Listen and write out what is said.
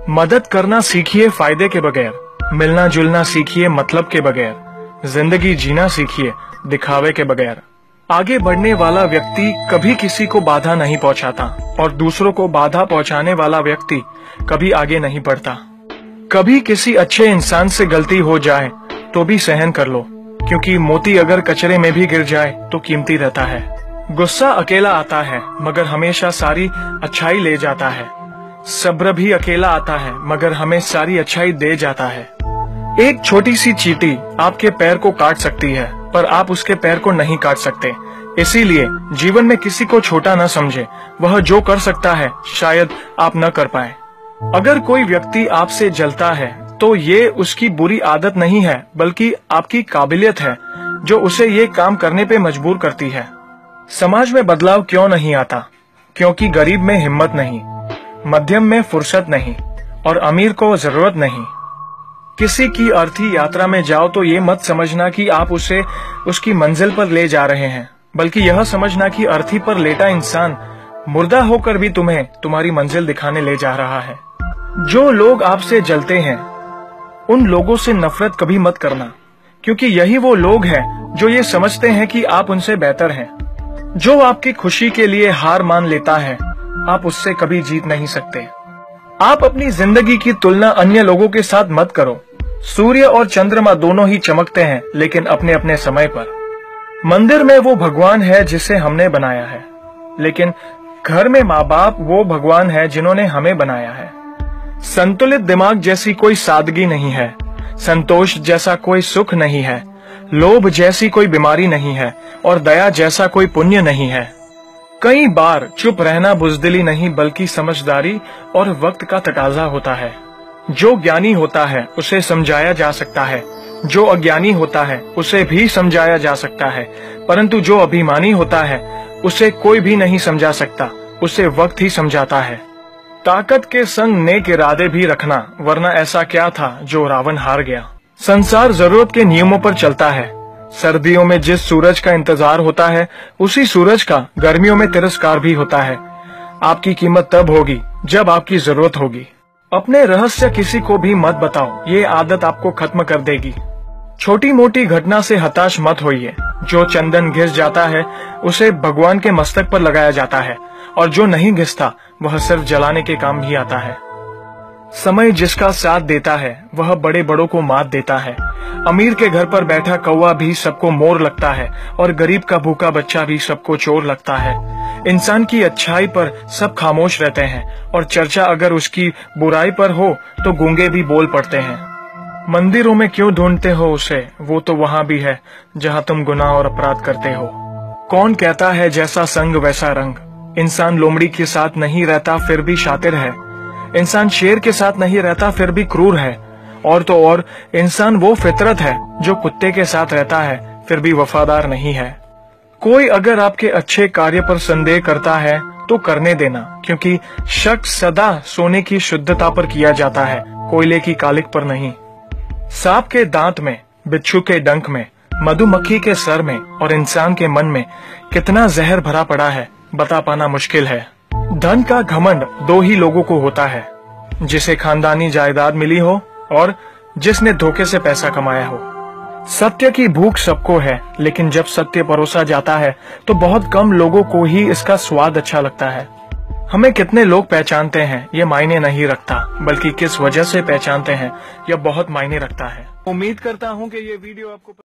मदद करना सीखिए फायदे के बगैर, मिलना जुलना सीखिए मतलब के बगैर, जिंदगी जीना सीखिए दिखावे के बगैर। आगे बढ़ने वाला व्यक्ति कभी किसी को बाधा नहीं पहुंचाता और दूसरों को बाधा पहुंचाने वाला व्यक्ति कभी आगे नहीं बढ़ता। कभी किसी अच्छे इंसान से गलती हो जाए तो भी सहन कर लो, क्योंकि मोती अगर कचरे में भी गिर जाए तो कीमती रहता है। गुस्सा अकेला आता है मगर हमेशा सारी अच्छाई ले जाता है। सब्र भी अकेला आता है मगर हमें सारी अच्छाई दे जाता है। एक छोटी सी चींटी आपके पैर को काट सकती है पर आप उसके पैर को नहीं काट सकते। इसीलिए जीवन में किसी को छोटा न समझे। वह जो कर सकता है शायद आप न कर पाए। अगर कोई व्यक्ति आपसे जलता है तो ये उसकी बुरी आदत नहीं है बल्कि आपकी काबिलियत है जो उसे ये काम करने पे मजबूर करती है। समाज में बदलाव क्यों नहीं आता? क्योंकि गरीब में हिम्मत नहीं, मध्यम में फुर्सत नहीं और अमीर को जरूरत नहीं। किसी की अर्थी यात्रा में जाओ तो ये मत समझना कि आप उसे उसकी मंजिल पर ले जा रहे हैं, बल्कि यह समझना कि अर्थी पर लेटा इंसान मुर्दा होकर भी तुम्हें तुम्हारी मंजिल दिखाने ले जा रहा है। जो लोग आपसे जलते हैं उन लोगों से नफरत कभी मत करना, क्योंकि यही वो लोग हैं जो ये समझते हैं कि आप उनसे बेहतर हैं। जो आपकी खुशी के लिए हार मान लेता है आप उससे कभी जीत नहीं सकते। आप अपनी जिंदगी की तुलना अन्य लोगों के साथ मत करो। सूर्य और चंद्रमा दोनों ही चमकते हैं लेकिन अपने अपने समय पर। मंदिर में वो भगवान है जिसे हमने बनाया है, लेकिन घर में माँ बाप वो भगवान है जिन्होंने हमें बनाया है। संतुलित दिमाग जैसी कोई सादगी नहीं है, संतोष जैसा कोई सुख नहीं है, लोभ जैसी कोई बीमारी नहीं है और दया जैसा कोई पुण्य नहीं है। कई बार चुप रहना बुजदिली नहीं बल्कि समझदारी और वक्त का तकाजा होता है। जो ज्ञानी होता है उसे समझाया जा सकता है, जो अज्ञानी होता है उसे भी समझाया जा सकता है, परंतु जो अभिमानी होता है उसे कोई भी नहीं समझा सकता, उसे वक्त ही समझाता है। ताकत के संग नेक इरादे भी रखना, वरना ऐसा क्या था जो रावण हार गया। संसार जरूरत के नियमों पर चलता है। सर्दियों में जिस सूरज का इंतजार होता है उसी सूरज का गर्मियों में तिरस्कार भी होता है। आपकी कीमत तब होगी जब आपकी जरूरत होगी। अपने रहस्य किसी को भी मत बताओ, ये आदत आपको खत्म कर देगी। छोटी मोटी घटना से हताश मत होइए। जो चंदन घिस जाता है उसे भगवान के मस्तक पर लगाया जाता है और जो नहीं घिसता वह सिर्फ जलाने के काम भी आता है। समय जिसका साथ देता है वह बड़े बड़ों को मात देता है। अमीर के घर पर बैठा कौवा भी सबको मोर लगता है और गरीब का भूखा बच्चा भी सबको चोर लगता है। इंसान की अच्छाई पर सब खामोश रहते हैं और चर्चा अगर उसकी बुराई पर हो तो गूंगे भी बोल पड़ते हैं। मंदिरों में क्यों ढूंढते हो उसे, वो तो वहां भी है जहां तुम गुनाह और अपराध करते हो। कौन कहता है जैसा संग वैसा रंग। इंसान लोमड़ी के साथ नहीं रहता फिर भी शातिर है। इंसान शेर के साथ नहीं रहता फिर भी क्रूर है। और तो और इंसान वो फितरत है जो कुत्ते के साथ रहता है फिर भी वफादार नहीं है। कोई अगर आपके अच्छे कार्य पर संदेह करता है तो करने देना, क्योंकि शक सदा सोने की शुद्धता पर किया जाता है, कोयले की कालिक पर नहीं। सांप के दांत में, बिच्छू के डंक में, मधुमक्खी के सर में और इंसान के मन में कितना जहर भरा पड़ा है बता पाना मुश्किल है। धन का घमंड दो ही लोगों को होता है, जिसे खानदानी जायदाद मिली हो और जिसने धोखे से पैसा कमाया हो। सत्य की भूख सबको है, लेकिन जब सत्य परोसा जाता है तो बहुत कम लोगों को ही इसका स्वाद अच्छा लगता है। हमें कितने लोग पहचानते हैं ये मायने नहीं रखता, बल्कि किस वजह से पहचानते हैं यह बहुत मायने रखता है। उम्मीद करता हूँ कि ये वीडियो आपको